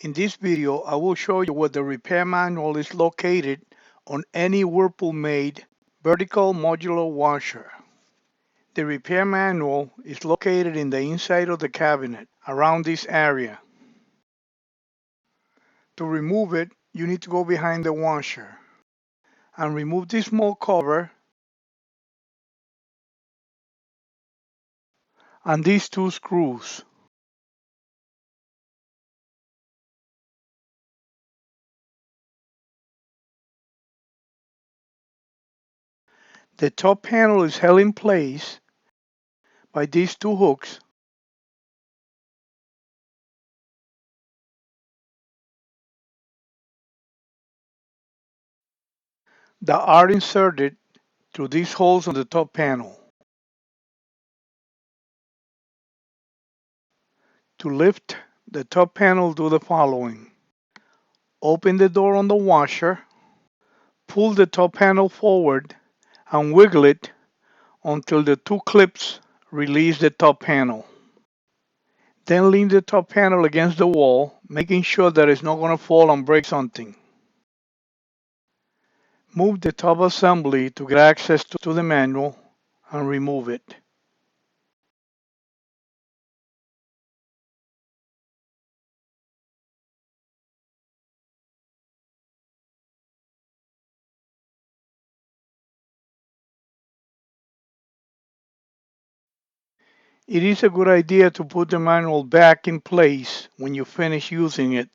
In this video, I will show you where the repair manual is located on any Whirlpool-made vertical modular washer. The repair manual is located in the inside of the cabinet, around this area. To remove it, you need to go behind the washer and remove this small cover and these two screws. The top panel is held in place by these two hooks that are inserted through these holes on the top panel. To lift the top panel, do the following. Open the door on the washer, pull the top panel forward and wiggle it until the two clips release the top panel. Then lean the top panel against the wall, making sure that it's not going to fall and break something. Move the top assembly to get access to the manual and remove it. It is a good idea to put the manual back in place when you finish using it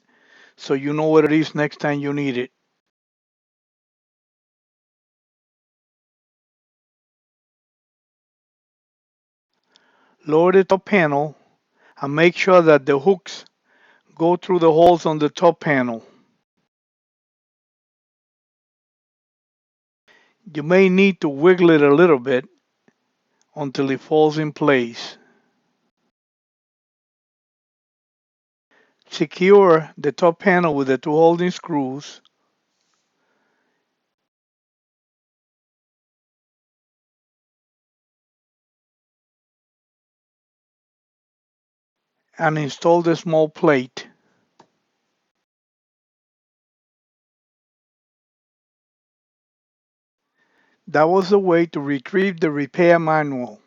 so you know what it is next time you need it. Lower the top panel and make sure that the hooks go through the holes on the top panel. You may need to wiggle it a little bit until it falls in place. Secure the top panel with the two holding screws and install the small plate. That was the way to retrieve the repair manual.